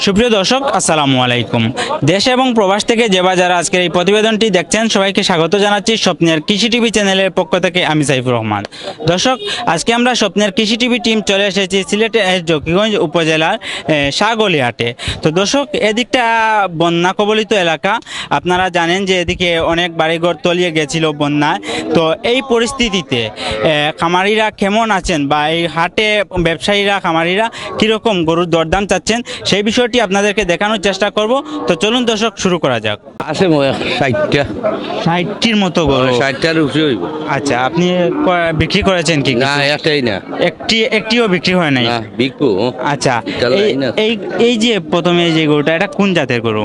সুপ্রিয় দর্শক, আসসালামু আলাইকুম। দেশ এবং প্রবাস থেকে যে বা যারা আজকের এই প্রতিবেদনটি দেখছেন সবাইকে স্বাগত জানাচ্ছি স্বপ্নের কৃষি টিভি চ্যানেলের পক্ষ থেকে। আমি সাইফুর রহমান। দর্শক, আজকে আমরা স্বপ্নের কৃষি টিভি টিম চলে এসেছি সিলেটের জকিগঞ্জ উপজেলার শাহগলিহাটে। তো দর্শক, এদিকটা বন্যা কবলিত এলাকা। আপনারা জানেন যে এদিকে অনেক বাড়িঘর তলিয়ে গেছিল বন্যায়। তো এই পরিস্থিতিতে খামারিরা কেমন আছেন বা এই হাটে ব্যবসায়ীরা খামারিরা কীরকম গরুর দরদাম চাচ্ছেন সেই বিষয়টি আপনাদেরকে দেখানোর চেষ্টা করব। তো চলুন দর্শক, শুরু করা যাক। আছে 60টা 60টির মতো গরু। 60টার উপরে হইব। আচ্ছা, আপনি বিক্রি করেছেন কি? না, একটাই না, একটিও বিক্রি হয় নাই? না, বিকবো। আচ্ছা, এই যে প্রথমে যে গরুটা, এটা কোন জাতের গরু?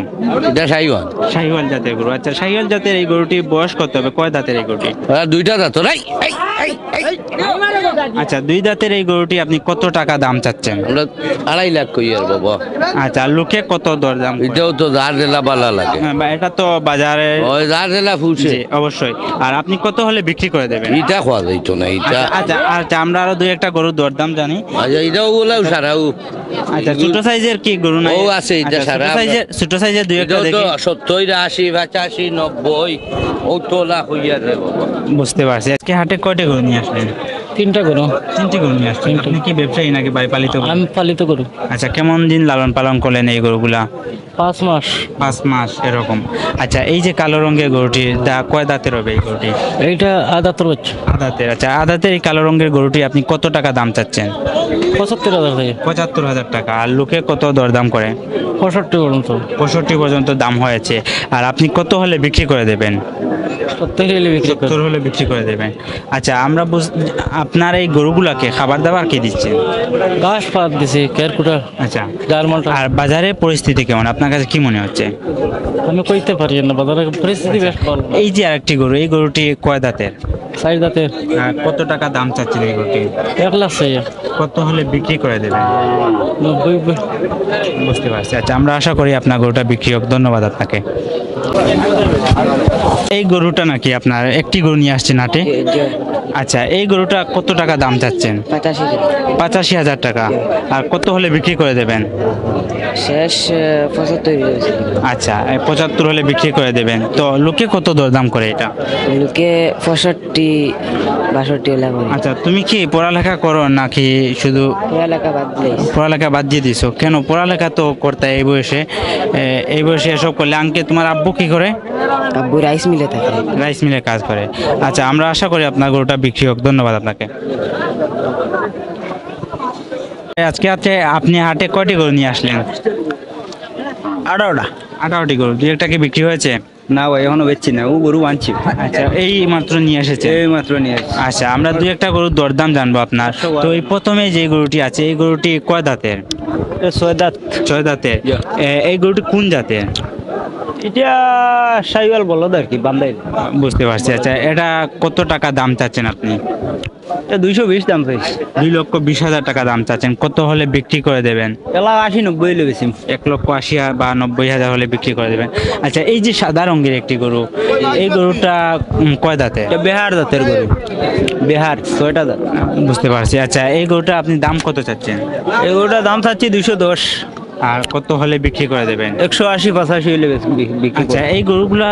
এটা শাহিওয়াল। শাহিওয়াল জাতের গরু। আচ্ছা, শাহিওয়াল জাতের এই গরুটি বয়স কত হবে? কয় দাঁতের এই গরুটি? দুইটা দাঁত রাই। আচ্ছা, দুই দাঁতের এই গরুটি আপনি কত টাকা দাম চাচ্ছেন? আমরা 2.5 লাখ কই আর বাবা। আচ্ছা, লোকে কত দরদাম? এটাও তো দাঁড় দিলা বালা লাগে। এটা তো বাজারে ওই দাঁড় দিলা ফুলছে। অবশ্যই। আর আপনি কত হলে বিক্রি করে দেবেন? এটা খাওয়া যাইতো না এটা। আচ্ছা আচ্ছা, আমরা আরো দুই একটা গরুর দরদাম জানি। আচ্ছা, এটাও বলাও সারাও। আচ্ছা, ছোট সাইজের কি গরু না? ও আছে, এটা সারা। ছোট সাইজের দুই একটা দেখি। 70, 80, 85, 90 ও তোলা হইয়া যায় বাবা। বুঝতে পারছি। আজকে হাটে কয়টা গরু নিয়ে আসলেন? 3টা গরু। 3টি গরু নিয়ে আসলেন। আপনি কি ব্যবসায়ী নাকি বাড়ি পালিত গরু? আমি পালিত গরু। আচ্ছা, কেমন দিন লালন পালন করলেন এই গরুগুলা? 5 মাস। 5 মাস এরকম। আচ্ছা, এই যে কালো রঙের গরুটি, কয় দাঁতের হবে এই গরুটি? এইটা আদাতর বাচ্চা। আদাতের। আচ্ছা, আদাতের এই কালো রঙের গরুটি আপনি কত টাকা দাম চাচ্ছেন? 75,000 থেকে 75,000 টাকা। আর লোকে কত দরদাম করে? 65 পর্যন্ত। 65 পর্যন্ত দাম হয়েছে। আর আপনি কত হলে বিক্রি করে দেবেন? 70 হলে বিক্রি করে। 70 হলে বিক্রি করে দেবেন। আচ্ছা, আমরা আপনার এই গরুগুলাকে খাবার দাবার কি দিচ্ছেন? ঘাস পাত দিছি, কেরকুটা। আচ্ছা, জার্মানটা। আর বাজারের পরিস্থিতি কেমন আপনার কাছে কি মনে হচ্ছে? আমি কইতে পারি না, বাজারের পরিস্থিতি বেশ ভালো। এই যে আরেকটি গরু, এই গরুটি কয় দাঁতের? 4 দাঁতের। আর কত টাকা দাম চাচ্ছেন এই গরুটি? 1 লাখ চাই। কত হলে বিক্রি করে দেবেন? 90। বুঝতে পারছি। আচ্ছা, আমরা আশা করি আপনার গরুটা বিক্রি হোক। ধন্যবাদ আপনাকে। এই গরুটা নাকি আপনার একটি গরু নিয়ে আসছেন হাটে? আচ্ছা, এই গরুটা কত টাকা দাম চাচ্ছেন? 85,000 টাকা। আর কত হলে বিক্রি করে দেবেন? শেষ 75। আচ্ছা, 75 হলে বিক্রি করে দেবেন। তো লোকে কত দরদাম করে এটা? লোকে 65, 62 হলে বলে। আচ্ছা, তুমি কি পড়ালেখা করো নাকি শুধু পড়ালেখা বাদ দিলে পড়ালেখা বাদ দিয়ে দিছো? কেন? পড়ালেখা তো করতে এই বয়সে। এই বয়সে এসব করলে। আঙ্কে, তোমার আব্বু কি করে? আব্বু রাইস মিলে থাকে। রাইস মিলে কাজ করে। আচ্ছা, আমরা আশা করি আপনার গরুটা বিক্রি হোক। ধন্যবাদ আপনাকে। আজকে আপনি হাটে কয়টি গরু নিয়ে আসলেন? 18টা। 18টি গরু। দুই একটা কি বিক্রি হয়েছে? না ভাই, এখনো বেচছি না, ও গরু আনছি। আচ্ছা, এই মাত্র নিয়ে এসেছে? এই মাত্র নিয়ে আসছি। আচ্ছা, আমরা দুই একটা গরুর দরদাম জানবো আপনার। তো এই প্রথমে যে গরুটি আছে, এই গরুটি কয় দাঁতের? 6 দাঁত। 6 দাঁতের। এই গরুটি কোন জাতের? এটা শাহিওয়াল বলদ আর কি, বান্দাই। বুঝতে পারছি। আচ্ছা, এটা কত টাকা দাম চাচ্ছেন আপনি? এটা 220 দাম চাইছি। 2,20,000 টাকা দাম চাচ্ছেন। কত হলে বিক্রি করে দেবেন? 1,80, 90 হলে বেশি। 1,80,000 বা 90,000 হলে বিক্রি করে দেবেন। আচ্ছা, এই যে সাদা রঙের একটি গরু, এই গরুটা কয় দাঁতে? এটা বিহার জাতের গরু। বিহার 6টা দাঁত। বুঝতে পারছি। আচ্ছা, এই গরুটা আপনি দাম কত চাচ্ছেন? এই গরুটার দাম চাচ্ছি 210। আর কত হলে বিক্রি করে দেবেন? 180, 85 হলে বিক্রি। আচ্ছা, এই গরুগুলা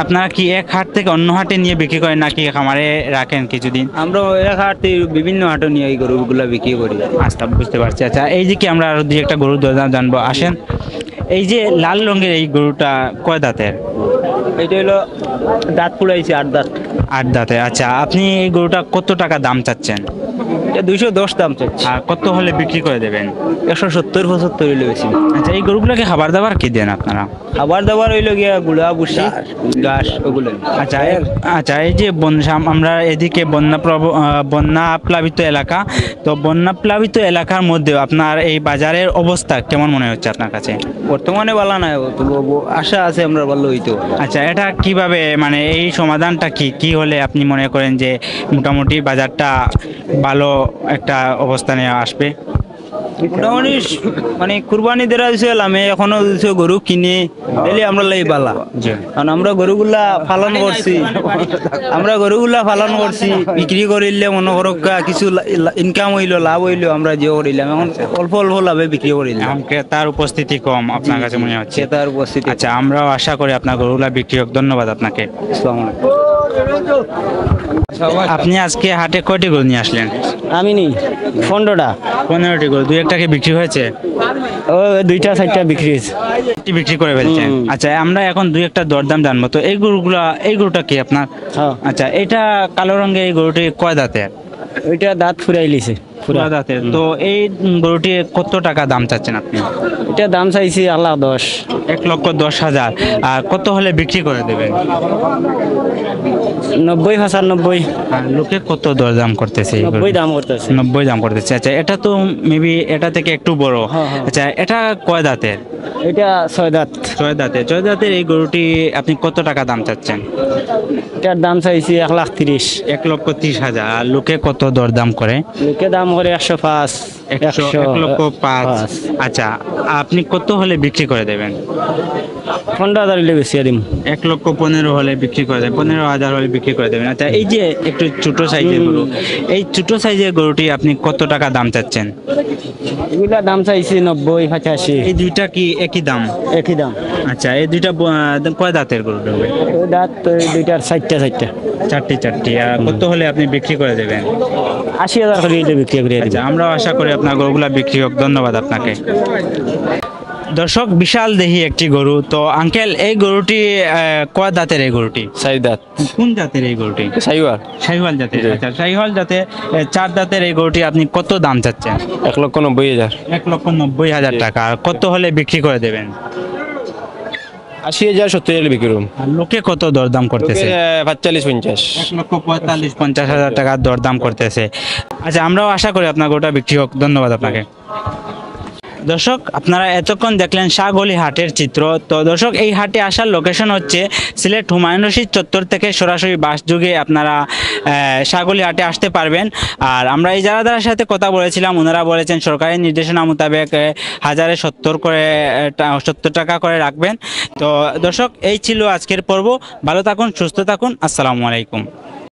আপনারা কি এক হাট থেকে অন্য হাটে নিয়ে বিক্রি করেন নাকি খামারে রাখেন কিছুদিন? আমরা এক হাট থেকে বিভিন্ন হাটে নিয়ে এই গরুগুলা বিক্রি করি। আচ্ছা, বুঝতে পারছি। আচ্ছা, এই যে কি আমরা আরো দুই একটা গরুর দরদাম জানবো, আসেন। এই যে লাল রঙের এই গরুটা কয় দাঁতের? এটা হলো দাঁত পুড়াইছে, 8 দাঁত। 8 দাঁতের। আচ্ছা, আপনি এই গরুটা কত টাকা দাম চাচ্ছেন? এটা 210 দাম চাচ্ছি। আর কত হলে বিক্রি করে দেবেন? 170, 75 হলে বেশি। আচ্ছা, এই গরুগুলোকে খাবার দাবার কি দেন আপনারা? খাবার দাবার হইলো গিয়া গুড়া, ভুসি, ঘাস, ওগুলো। আচ্ছা, আচ্ছা, এই যে আমরা এদিকে বন্যা প্লাবিত এলাকা। তো বন্যা প্লাবিত এলাকার মধ্যেও আপনার এই বাজারের অবস্থা কেমন মনে হচ্ছে আপনার কাছে? বর্তমানে ভালো নাই, তবু আশা আছে আমরা ভালো হইতো। আচ্ছা, এটা কিভাবে, মানে এই সমাধানটা কি হলে আপনি মনে করেন যে মোটামুটি বাজারটা ভালো একটা অবস্থানে আসবে? মোটামুটি মানে কুরবানি দেওয়া হয়েছে আমি এখনো হচ্ছে গরু কিনে এলে আমরা লাই বালা কারণ আমরা গরুগুলা পালন করছি বিক্রি করিলে মনে করো কিছু ইনকাম হইলো লাভ হইলো আমরা যে করিলাম এখন অল্প অল্প লাভে বিক্রি করিলাম এখন ক্রেতার উপস্থিতি কম আপনার কাছে মনে হচ্ছে। ক্রেতার উপস্থিতি আচ্ছা, আমরাও আশা করি আপনার গরুগুলা বিক্রি হোক। ধন্যবাদ আপনাকে। আসসালামু আলাইকুম। আপনি আজকে হাটে কয়টি গরু নিয়ে আসলেন? আমি নি 15টা 15টি গরু। দুই একটা কি বিক্রি হয়েছে? ও 2টা 4টা বিক্রি হয়েছে। একটি বিক্রি করে ফেলছেন। আচ্ছা, আমরা এখন দুই একটা দরদাম জানবো। তো এই গরুটা কি আপনার? হ্যাঁ। আচ্ছা, এটা কালো রঙের এই গরুটি কয় দাঁতের? ওইটা দাঁত ফুরাই লিছে পুরা দাঁতের। তো এই গরুটি কত টাকা দাম চাচ্ছেন আপনি? এটা দাম চাইছি 1,10,000। 1,10,000। আর কত হলে বিক্রি করে দেবেন? 90 95 আর লোকে কত দরদাম করতেছে? এই 90 গরুটি? দাম করতেছে। 90 দাম করতেছে। আচ্ছা, এটা তো মেবি এটা থেকে একটু বড়। হ্যাঁ, হ্যাঁ। আচ্ছা, এটা কয় দাঁতের? এটা 6 দাঁত। 6 দাঁতের এই গরুটি আপনি কত টাকা দাম চাচ্ছেন? এটার দাম চাইছি 1,30,000। 1,30,000। আর লোকে কত দরদাম করে? লোকে দাম করে 105 1,05,000। আচ্ছা, আপনি কত হলে বিক্রি করে দেবেন? 15,000 হইলে বেশি দিম। 1,15,000 হলে বিক্রি করে দেবেন। 15,000 হলে বিক্রি করে দেবেন। আচ্ছা, এই যে একটু ছোট সাইজের গরু, এই ছোট সাইজের গরুটি আপনি কত টাকা দাম চাচ্ছেন? এগুলা দাম চাইছি 90 85। এই দুইটা কি একই দাম? একই দাম। আচ্ছা, এই দুইটা কয় দাঁতের গরু হবে? ওই দাঁত ওই দুইটার 4টা 4টা। চারটি। আর কত হলে আপনি বিক্রি করে দেবেন? 80,000 করে এটা বিক্রি করে আচ্ছা, দিই। আমরাও আশা করি আপনার গরুগুলা বিক্রি হোক। ধন্যবাদ আপনাকে। দর্শক, বিশাল দেহি একটি গরু। তো আঙ্কেল, এই গরুটি কয় দাঁতের? এই গরুটি 4 দাঁত। কোন জাতের এই গরুটি? সাইওয়াল। শাহিওয়াল জাতের। আচ্ছা, শাহিওয়াল জাতের 4 দাঁতের এই গরুটি আপনি কত দাম চাচ্ছেন? 1,90,000। 1,90,000 টাকা। আর কত হলে বিক্রি করে দেবেন? 80,000 70,000 বিক্রি করুন। আর লোকে কত দরদাম করতেছে? 45-50। 1,45,000 টাকার দরদাম করতেছে। আচ্ছা, আমরাও আশা করি আপনার গরুটা বিক্রি হোক। ধন্যবাদ আপনাকে। দর্শক, আপনারা এতক্ষণ দেখলেন শাহগলি হাটের চিত্র। তো দর্শক, এই হাটে আসার লোকেশন হচ্ছে সিলেট হুমায়ুন রশিদ চত্বর থেকে সরাসরি বাস যুগে আপনারা শাহগলি হাটে আসতে পারবেন। আর আমরা এই যারা সাথে কথা বলেছিলাম, ওনারা বলেছেন সরকারি নির্দেশনা মোতাবেক 1,070 টাকা করে রাখবেন। তো দর্শক, এই ছিল আজকের পর্ব। ভালো থাকুন, সুস্থ থাকুন। আসসালামু আলাইকুম।